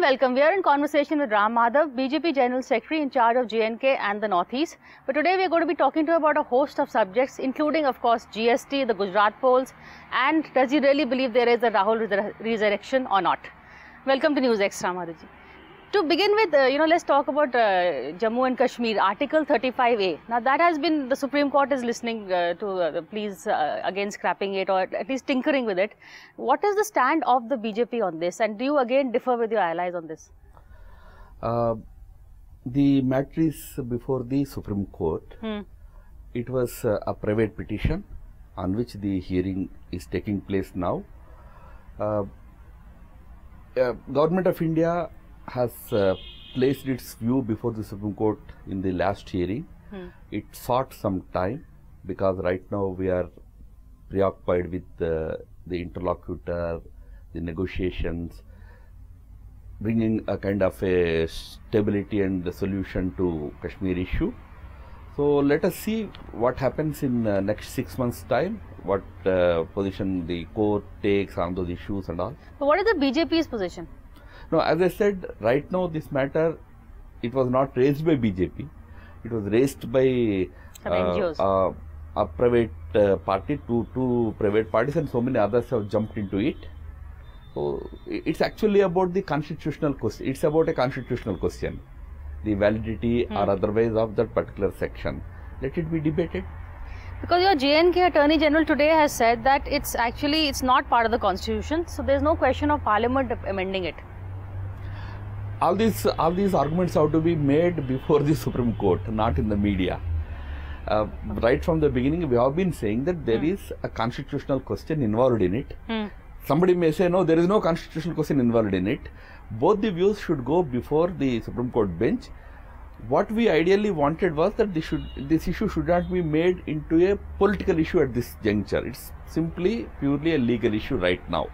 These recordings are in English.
welcome. We are in conversation with Madhav, BJP General Secretary in charge of J&K and the Northeast. But today we are going to be talking to you about a host of subjects, including, of course, GST, the Gujarat polls, and does he really believe there is a Rahul resurrection or not? Welcome to News Extra, Madhav ji. To begin with, let's talk about Jammu and Kashmir, Article 35A. Now, that has been, the Supreme Court is listening to the pleas against scrapping it or at least tinkering with it. What is the stand of the BJP on this, and do you again differ with your allies on this? The matter is before the Supreme Court. It was a private petition on which the hearing is taking place now. Government of India has placed its view before the Supreme Court in the last hearing. It sought some time because right now we are preoccupied with the interlocutor, the negotiations, bringing a kind of a stability and the solution to Kashmir issue. So let us see what happens in next 6 months' time, what position the court takes on those issues and all. But what is the BJP's position? No, as I said, right now this matter, it was not raised by BJP. It was raised by NGOs. A private party, two private parties, and so many others have jumped into it. So it's actually about the constitutional question. It's about a constitutional question, the validity or otherwise of that particular section. Let it be debated. Because your J&K Attorney General today has said that it's not part of the Constitution, so there's no question of Parliament amending it. All these arguments have to be made before the Supreme Court, not in the media. Right from the beginning, we have been saying that there is a constitutional question involved in it. Somebody may say, no, there is no constitutional question involved in it. Both the views should go before the Supreme Court bench. What we ideally wanted was that this issue should not be made into a political issue at this juncture. It's simply purely a legal issue right now.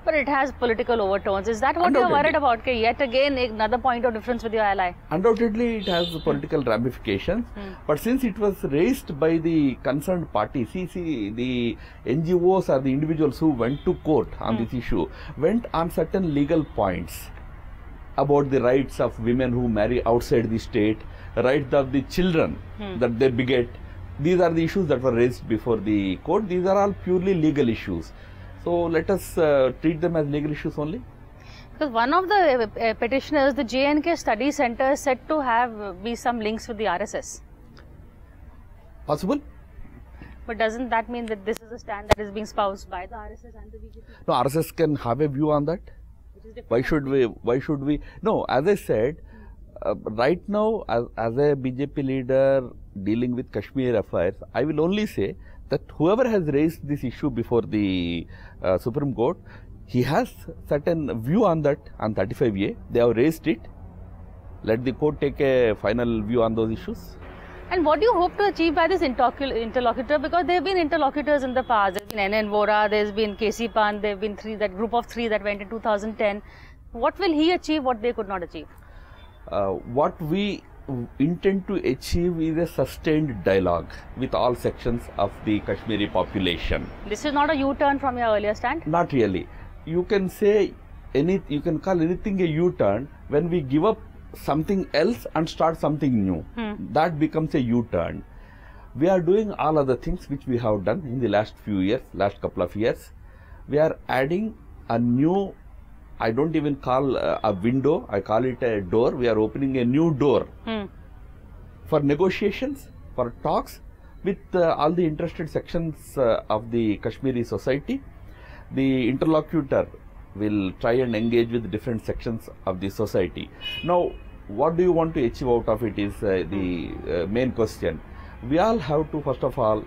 But it has political overtones. Is that what you are worried about? Okay, yet again, another point of difference with your ally. Undoubtedly, it has political ramifications. But since it was raised by the concerned party, the NGOs or the individuals who went to court on this issue went on certain legal points about the rights of women who marry outside the state, rights of the children that they beget. These are the issues that were raised before the court. These are all purely legal issues. So let us treat them as legal issues only. Because one of the petitioners, the J&K Study Center, is said to be some links with the RSS. Possible? But doesn't that mean that this is a stand that is being espoused by the RSS and the BJP? No, RSS can have a view on that. Why should we? No, as I said, right now as a BJP leader dealing with Kashmir affairs, I will only say that whoever has raised this issue before the Supreme Court, he has certain view on that, on 35A. They have raised it. Let the court take a final view on those issues. And what do you hope to achieve by this interlocutor? Because there have been interlocutors in the past. There's been N.N. Vora, there's been K.C. Pan, there have been that group of three that went in 2010. What will he achieve what they could not achieve? What we intend to achieve is a sustained dialogue with all sections of the Kashmiri population. This is not a U-turn from your earlier stand? Not really. You can say you can call anything a U-turn when we give up something else and start something new. That becomes a U-turn. We are doing all other things which we have done in the last couple of years. We are adding a new, I don't even call a window, I call it a door. We are opening a new door for negotiations, for talks with all the interested sections of the Kashmiri society. The interlocutor will try and engage with different sections of the society. Now, what do you want to achieve out of it is the main question. We all have to, first of all,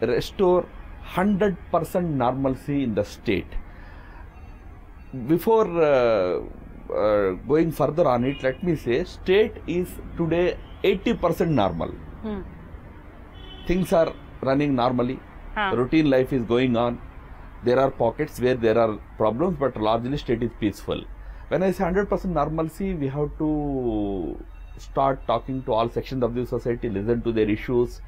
restore 100% normalcy in the state. Before going further on it, let me say, state is today 80% normal. Things are running normally. Routine life is going on. There are pockets where there are problems, but largely state is peaceful. When I say 100% normalcy, we have to start talking to all sections of the society, listen to their issues,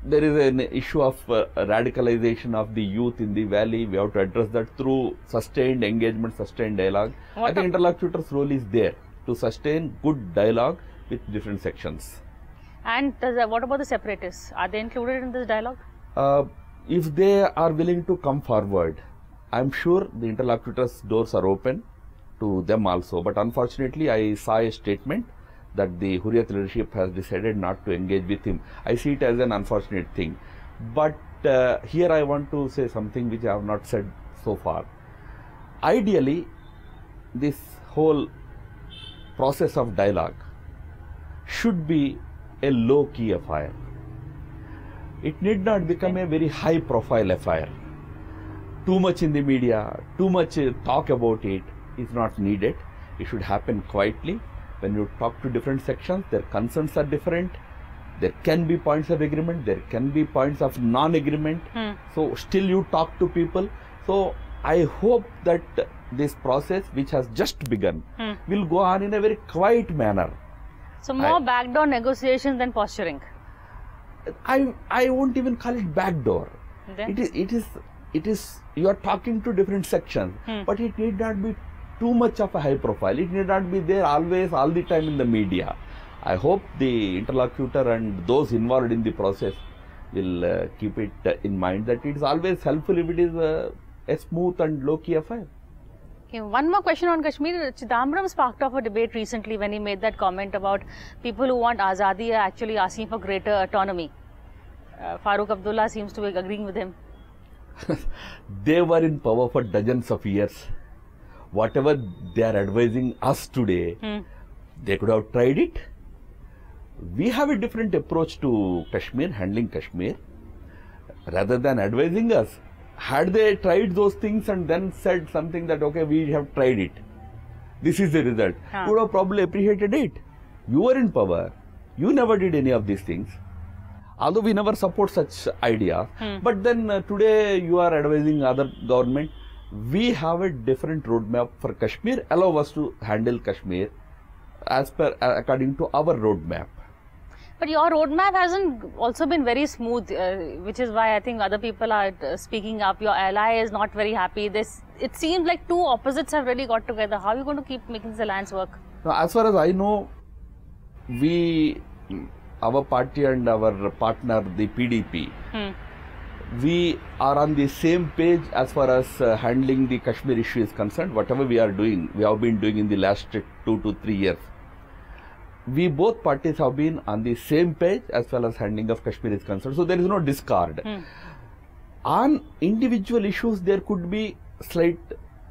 there is an issue of radicalization of the youth in the valley. We have to address that through sustained engagement, sustained dialogue. I think interlocutor's role is there to sustain good dialogue with different sections. And what about the separatists? Are they included in this dialogue? If they are willing to come forward, I'm sure the interlocutor's doors are open to them also. But unfortunately, I saw a statement that the Hurriyat leadership has decided not to engage with him. I see it as an unfortunate thing. But here I want to say something which I have not said so far. Ideally, this whole process of dialogue should be a low-key affair. It need not become a very high-profile affair. Too much in the media, too much talk about it is not needed. It should happen quietly. When you talk to different sections, their concerns are different. There can be points of agreement, there can be points of non-agreement. So still you talk to people. So I hope that this process, which has just begun, will go on in a very quiet manner. So more backdoor negotiations than posturing. I won't even call it backdoor. It is you are talking to different sections, but it need not be too much of a high profile. It need not be there always, all the time in the media. I hope the interlocutor and those involved in the process will keep it in mind that it is always helpful if it is a smooth and low-key affair. Okay, one more question on Kashmir. Chidambaram sparked off a debate recently when he made that comment about people who want Azadi are actually asking for greater autonomy. Farooq Abdullah seems to be agreeing with him. They were in power for dozens of years. Whatever they are advising us today, they could have tried it. We have a different approach to Kashmir, handling Kashmir. Rather than advising us, had they tried those things and then said something that, okay, we have tried it, this is the result, you would have probably appreciated it. You were in power, you never did any of these things. Although we never support such ideas, but then today you are advising other government. We have a different roadmap for Kashmir, allow us to handle Kashmir as per according to our roadmap. But your roadmap hasn't also been very smooth, which is why I think other people are speaking up. Your ally is not very happy. It seems like two opposites have really got together. How are you going to keep making this alliance work? Now, as far as I know, our party and our partner, the PDP, we are on the same page as far as handling the Kashmir issue is concerned. Whatever we are doing, we have been doing in the last 2 to 3 years. We both parties have been on the same page as far as handling of Kashmir is concerned. So there is no discard. On individual issues, there could be slight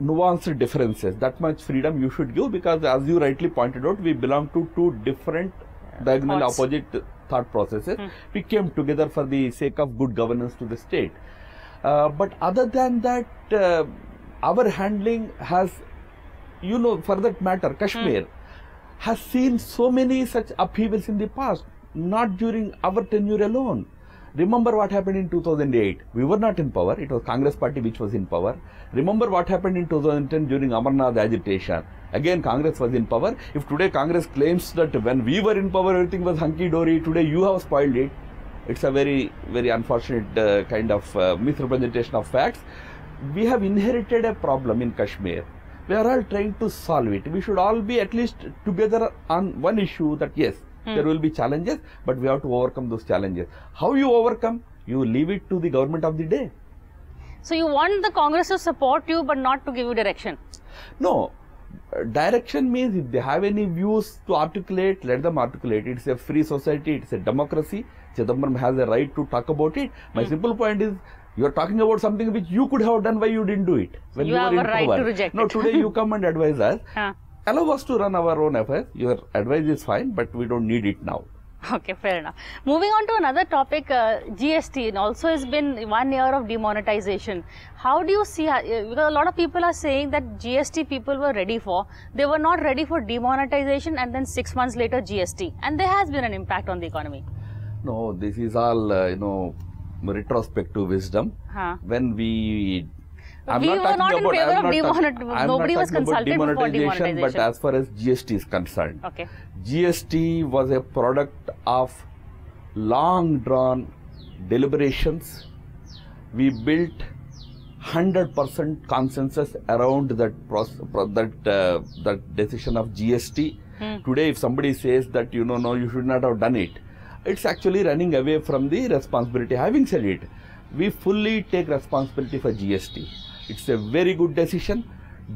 nuanced differences. That much freedom you should give, because as you rightly pointed out, we belong to two different diagonal opposite thought processes. We came together for the sake of good governance to the state. But other than that, our handling has, for that matter, Kashmir has seen so many such upheavals in the past, not during our tenure alone. Remember what happened in 2008. We were not in power. It was Congress party which was in power. Remember what happened in 2010 during Amarnath agitation. Again, Congress was in power. If today Congress claims that when we were in power, everything was hunky-dory, today you have spoiled it, it's a very, very unfortunate kind of misrepresentation of facts. We have inherited a problem in Kashmir. We are all trying to solve it. We should all be at least together on one issue that yes, there will be challenges, but we have to overcome those challenges. How you overcome? You leave it to the government of the day. So you want the Congress to support you, but not to give you direction? No. Direction means if they have any views to articulate, let them articulate. It's a free society, it's a democracy. Chidambaram has a right to talk about it. My simple point is, you are talking about something which you could have done, why you didn't do it? When you have a right to reject it. No, today you come and advise us. Allow us to run our own affairs. Your advice is fine, but we don't need it now. Okay, fair enough. Moving on to another topic, GST also has been 1 year of demonetization. How do you see, because a lot of people are saying that GST people were ready for, they were not ready for demonetization, and then 6 months later GST, and there has been an impact on the economy. No, this is all, retrospective wisdom. When we were not in favor of demonetization. Nobody was consulted before demonetization. But as far as GST is concerned, GST was a product of long drawn deliberations. We built 100% consensus around that decision of GST. Today, if somebody says that no, you should not have done it, it's actually running away from the responsibility. Having said it, we fully take responsibility for GST. It's a very good decision.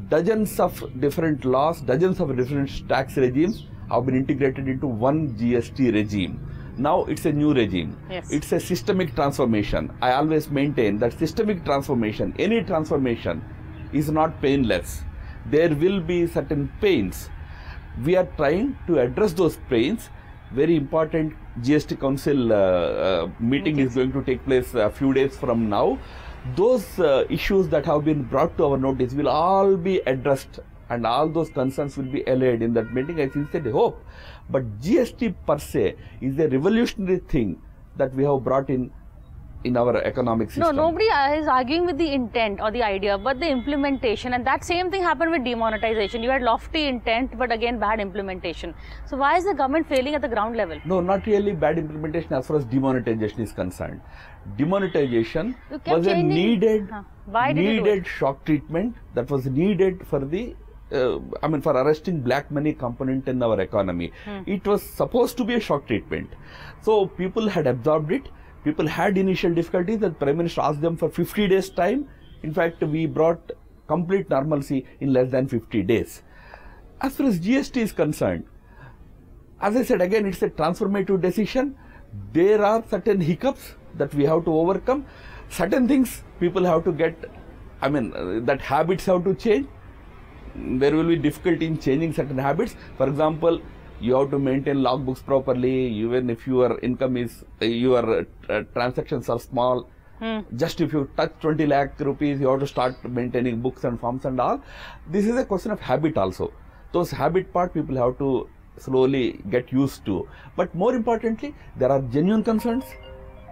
Dozens of different laws, dozens of different tax regimes have been integrated into one GST regime. Now it's a new regime. Yes. It's a systemic transformation. I always maintain that systemic transformation, any transformation, is not painless. There will be certain pains. We are trying to address those pains. Very important GST Council meeting is going to take place a few days from now. Those issues that have been brought to our notice will all be addressed, and all those concerns will be allayed in that meeting. I sincerely hope. But GST per se is a revolutionary thing that we have brought in our economic system. No, nobody is arguing with the intent or the idea, but the implementation. And that same thing happened with demonetization. You had lofty intent, but again bad implementation. So why is the government failing at the ground level? No, not really bad implementation as far as demonetization is concerned. Demonetization was a needed shock treatment that was needed for the for arresting black money component in our economy. It was supposed to be a shock treatment. So people had absorbed it. People had initial difficulties. The Prime Minister asked them for 50 days time. In fact, we brought complete normalcy in less than 50 days. As far as GST is concerned, as I said again, it's a transformative decision. There are certain hiccups that we have to overcome. Certain things people have to get, that habits have to change. There will be difficulty in changing certain habits. For example, you have to maintain logbooks properly, even if your income is, your transactions are small. Just if you touch 20 lakh rupees, you have to start maintaining books and forms and all. This is a question of habit also. Those habit part people have to slowly get used to. But more importantly, there are genuine concerns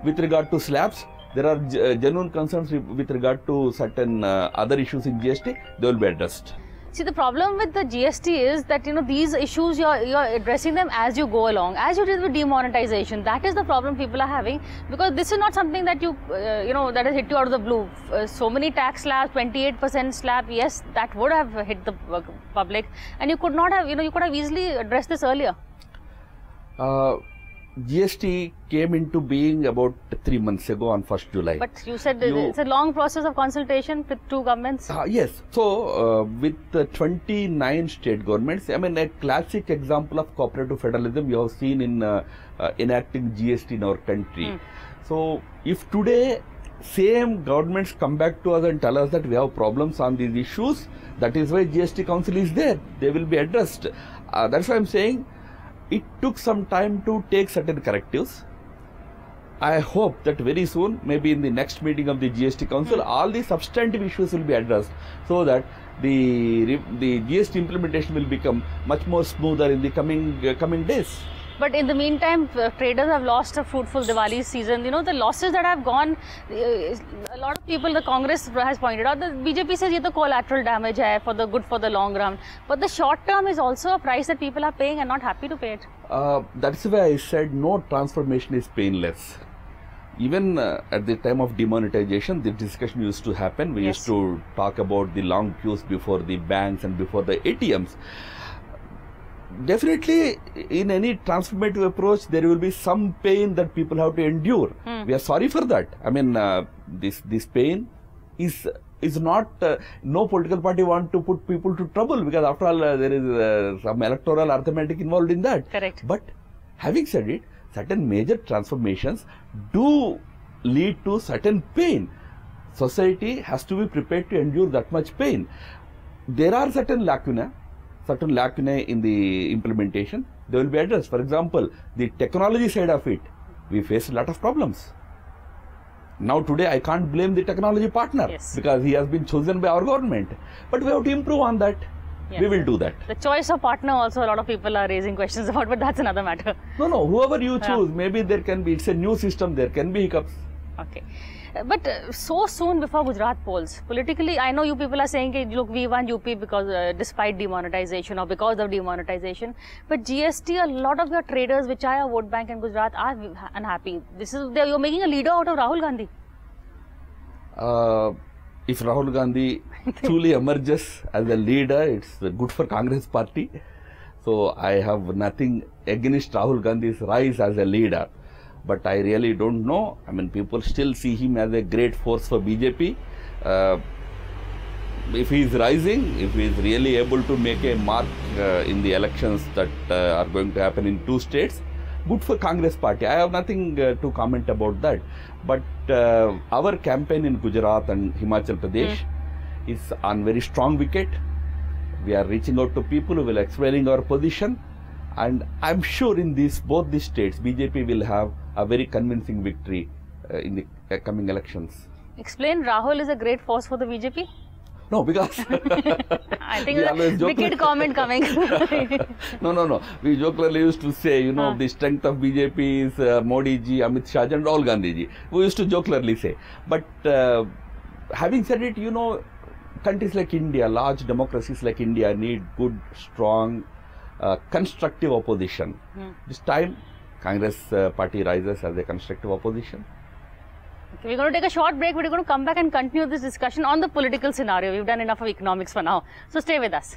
with regard to slabs. There are genuine concerns with regard to certain other issues in GST. They will be addressed. See, the problem with the GST is that, these issues you're addressing them as you go along, as you did with demonetization. That is the problem people are having, because this is not something that that has hit you out of the blue. So many tax slabs, 28% slab, yes, that would have hit the public, and you could not have, you could have easily addressed this earlier. GST came into being about 3 months ago on 1st July. But you said it's a long process of consultation with two governments. Yes. So, with 29 state governments, a classic example of cooperative federalism you have seen in enacting GST in our country. So, if today same governments come back to us and tell us that we have problems on these issues, that is why GST Council is there. They will be addressed. That's why I'm saying it took some time to take certain correctives. I hope that very soon, maybe in the next meeting of the GST Council, all the substantive issues will be addressed, so that the GST implementation will become much more smoother in the coming days. But in the meantime, traders have lost a fruitful Diwali season. The losses that have gone, a lot of people, the Congress has pointed out, the BJP says it's collateral damage for the long run. But the short term is also a price that people are paying and not happy to pay it. That's why I said no transformation is painless. Even at the time of demonetization, the discussion used to happen. We used to talk about the long queues before the banks and before the ATMs. Definitely, in any transformative approach, there will be some pain that people have to endure. We are sorry for that. This pain is not, no political party want to put people to trouble, because after all, there is some electoral arithmetic involved in that. Correct. But having said it, certain major transformations do lead to certain pain. Society has to be prepared to endure that much pain. There are certain lacunae in the implementation. They will be addressed. For example, the technology side of it, we face a lot of problems. Now today I can't blame the technology partner, because he has been chosen by our government. But we have to improve on that. We will do that. The choice of partner also a lot of people are raising questions about, but that's another matter. No, whoever you choose, maybe there can be, it's a new system, there can be hiccups. Okay. But so soon before Gujarat polls, politically, I know you people are saying, look, we won UP because despite demonetization or because of demonetization. But GST, a lot of your traders, which are your vote bank in Gujarat, are unhappy. You're making a leader out of Rahul Gandhi. If Rahul Gandhi truly emerges as a leader, it's good for Congress party. So I have nothing against Rahul Gandhi's rise as a leader. But I really don't know. I mean, people still see him as a great force for BJP. If he is rising, if he is really able to make a mark in the elections that are going to happen in 2 states, good for Congress party. I have nothing to comment about that. But our campaign in Gujarat and Himachal Pradesh is on very strong wicket. We are reaching out to people who will explaining our position. And I'm sure in both these states, BJP will have a very convincing victory in the coming elections. Explain, Rahul is a great force for the BJP? No, because I think there's a wicked comment coming. No. We jokingly used to say, you know, the strength of BJP is Modi ji, Amit Shah ji and Rahul Gandhi ji. We used to jokingly say. But having said it, you know, countries like India, large democracies like India need good, strong, constructive opposition. This time, Congress party rises as a constructive opposition. Okay, we're going to take a short break, but we're going to come back and continue this discussion on the political scenario. We've done enough of economics for now. So stay with us.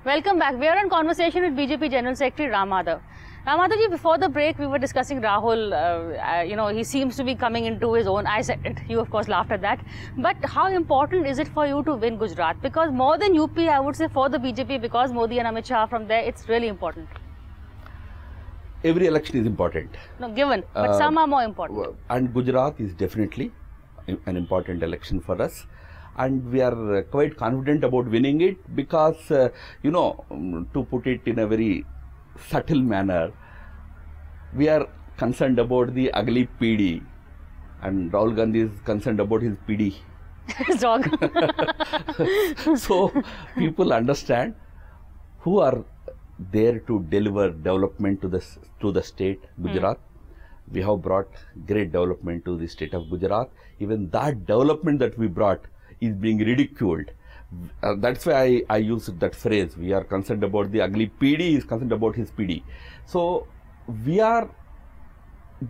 Welcome back. We are in conversation with BJP General Secretary Madhav. Madhav ji, before the break, we were discussing Rahul. You know, he seems to be coming into his own. I said it. You, of course, laughed at that. But how important is it for you to win Gujarat? Because more than UP, I would say for the BJP, because Modi and Amit Shah from there, it's really important. Every election is important. No, given. But some are more important. And Gujarat is definitely an important election for us. And we are quite confident about winning it because, you know, to put it in a very subtle manner, we are concerned about the ugly PD and Rahul Gandhi is concerned about his PD. His dog. So, people understand who are there to deliver development to the state, Gujarat. We have brought great development to the state of Gujarat. Even that development that we brought is being ridiculed. That's why I use that phrase. We are concerned about the ugly PD, he is concerned about his PD. So we are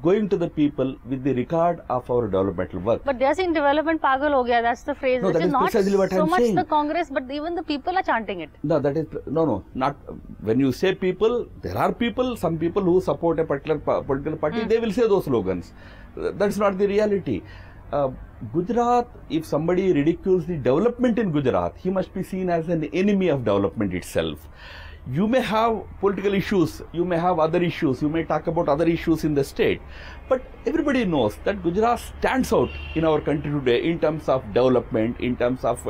going to the people with the record of our developmental work. But they are saying development pagal ho gaya, that's the phrase. No, which that is not precisely what so I'm much saying. The Congress, but even the people are chanting it. No, that is, not, when you say people, there are people, some people who support a particular political party, they will say those slogans. That's not the reality. Gujarat, if somebody ridicules the development in Gujarat, he must be seen as an enemy of development itself. You may have political issues, you may have other issues, you may talk about other issues in the state, but everybody knows that Gujarat stands out in our country today in terms of development, in terms of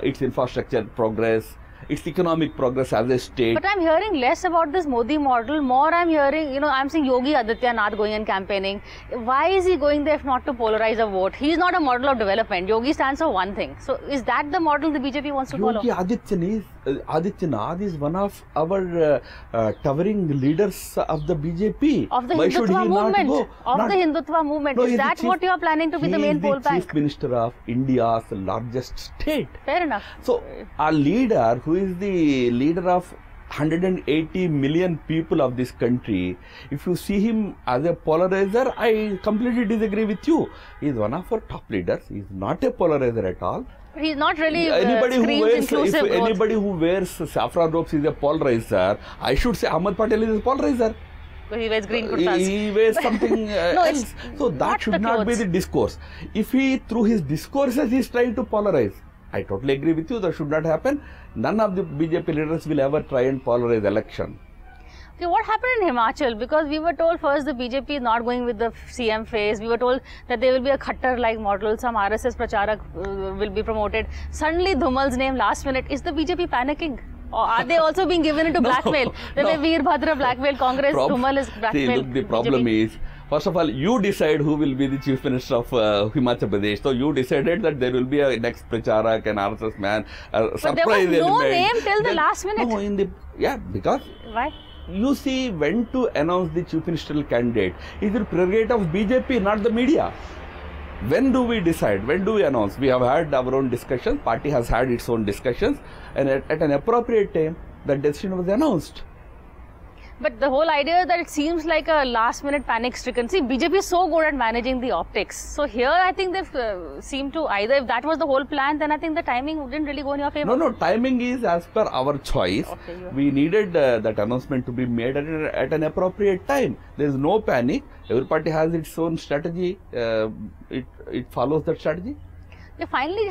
its infrastructure progress, its economic progress as a state. But I'm hearing less about this Modi model, more I'm hearing, you know, I'm seeing Yogi Adityanath going and campaigning. Why is he going there if not to polarize a vote? He's not a model of development. Yogi stands for one thing. So is that the model the BJP wants to follow? Yogi Adityanath is one of our towering leaders of the BJP. Of the Why should he Hindutva not movement. go? Of the Hindutva movement. No, is that what you are planning to be the main poll bank? He is the Chief Minister of India's largest state. Fair enough. So, our leader, who is the leader of 180 million people of this country, if you see him as a polarizer, I completely disagree with you. He is one of our top leaders. He is not a polarizer at all. But he's not really Anybody who wears saffron robes is a polarizer. I should say Ahmad Patel is a polarizer. He wears green kurtas. He wears something else. So that should not be the discourse. If he, through his discourses, he is trying to polarize, I totally agree with you, that should not happen. None of the BJP leaders will ever try and polarize election. Okay, what happened in Himachal? Because we were told first the BJP is not going with the CM phase. We were told that there will be a Khattar-like model, some RSS Pracharak will be promoted. Suddenly Dhumal's name last minute. Is the BJP panicking? Or are they also being given into blackmail? The way Veerbhadra blackmailed Congress, Dhumal is blackmailed. See, look, the problem is, first of all, you decide who will be the Chief Minister of Himachal Pradesh. So you decided that there will be a next Pracharak and RSS man, a surprise But there was no element. name till the last minute. No, because why? You see, when to announce the Chief Ministerial candidate is the prerogative of BJP, not the media. When do we decide? When do we announce? We have had our own discussions. Party has had its own discussions, and at an appropriate time, the decision was announced. But the whole idea is that it seems like a last-minute panic-stricken. See, BJP is so good at managing the optics. So here, I think they've seemed to either, if that was the whole plan, then I think the timing didn't really go in your favor. No, timing is as per our choice. Okay, we needed that announcement to be made at an appropriate time. There is no panic. Every party has its own strategy. It follows that strategy. Finally,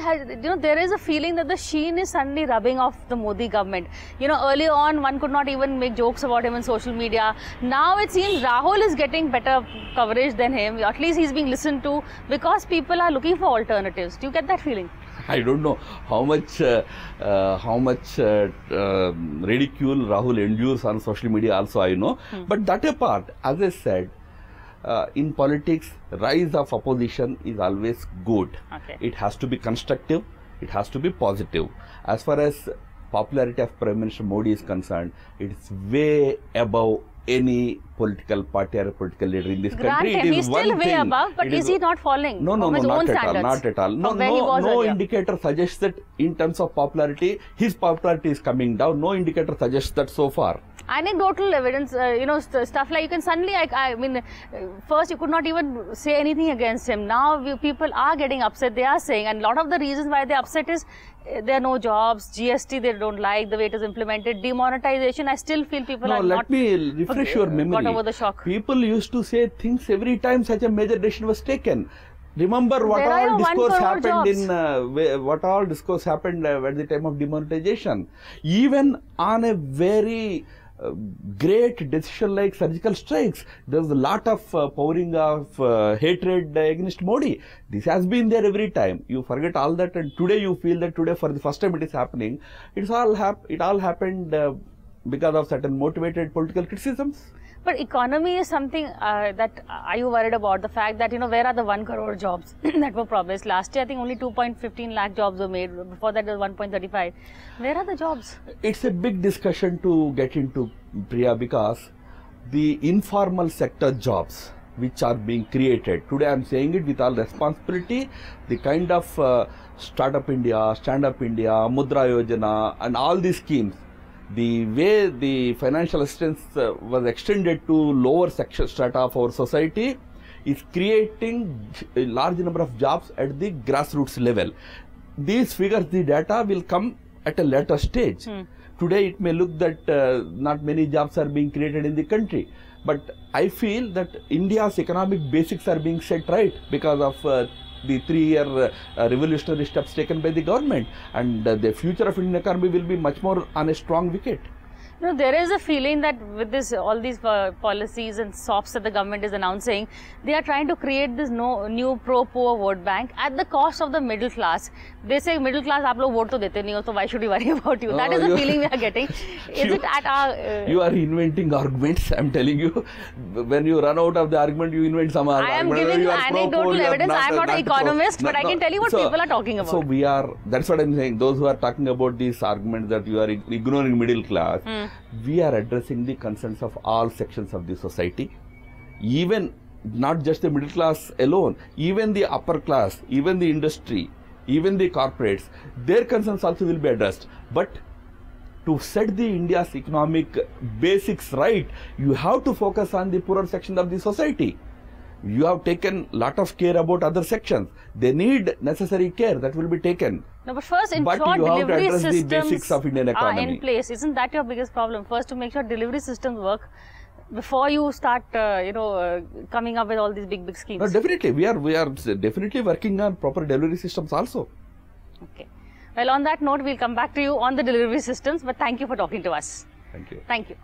there is a feeling that the sheen is suddenly rubbing off the Modi government. Earlier on, one could not even make jokes about him in social media. Now it seems Rahul is getting better coverage than him. At least he's being listened to because people are looking for alternatives. Do you get that feeling? I don't know how much ridicule Rahul endures on social media also, I know. But that apart, as I said, in politics, rise of opposition is always good. Okay. It has to be constructive. It has to be positive. As far as popularity of Prime Minister Modi is concerned, it's way above any political party or political leader in this country. It is he's still way above, but is he not falling? No, not at all. No indicator suggests that in terms of popularity, his popularity is coming down. No indicator suggests that so far. Anecdotal evidence, stuff like you can suddenly, first you could not even say anything against him. Now people are getting upset. They are saying, and a lot of the reasons why they're upset is there are no jobs, GST they don't like, the way it is implemented, demonetisation. I still feel people are let me refresh your memory. Got over the shock. People used to say things every time such a major decision was taken. Remember what all discourse happened at the time of demonetisation. Even on a very great decision like surgical strikes, there was a lot of pouring of hatred against Modi. This has been there every time. You forget all that, and today you feel that today for the first time it is happening. It all happened because of certain motivated political criticisms. But economy is something that are you worried about? The fact that, where are the 1 crore jobs that were promised? Last year, I think only 2.15 lakh jobs were made. Before that, there was 1.35. Where are the jobs? It's a big discussion to get into, Priya, because the informal sector jobs which are being created, today I'm saying it with all responsibility, the kind of Startup India, Stand Up India, Mudra Yojana and all these schemes, the way the financial assistance was extended to lower section strata of our society is creating a large number of jobs at the grassroots level. These figures, the data will come at a later stage. Today it may look that not many jobs are being created in the country. But I feel that India's economic basics are being set right because of the 3-year revolutionary steps taken by the government, and the future of Indian economy will be much more on a strong wicket. There is a feeling that with all these policies and SOPs that the government is announcing, they are trying to create this new pro-poor vote bank at the cost of the middle class. They say middle class, aap log vote to dete nahi ho, so why should we worry about you? That is the feeling we are getting. Is it at our... You are inventing arguments, I am telling you. When you run out of the argument, you invent some argument. I am giving you anecdotal evidence. I am not an economist, but I can tell you what people are talking about. So that's what I am saying. Those who are talking about these arguments that you are ignoring middle class, we are addressing the concerns of all sections of the society, even not just the middle class alone, even the upper class, even the industry, even the corporates, their concerns also will be addressed. But to set the India's economic basics right, you have to focus on the poorer section of the society. You have taken a lot of care about other sections. They need necessary care that will be taken. No, but first ensure delivery systems are in place. Isn't that your biggest problem? First, to make sure delivery systems work before you start, coming up with all these big schemes. No, definitely. We are definitely working on proper delivery systems also. Okay. Well, on that note, we'll come back to you on the delivery systems. But thank you for talking to us. Thank you. Thank you.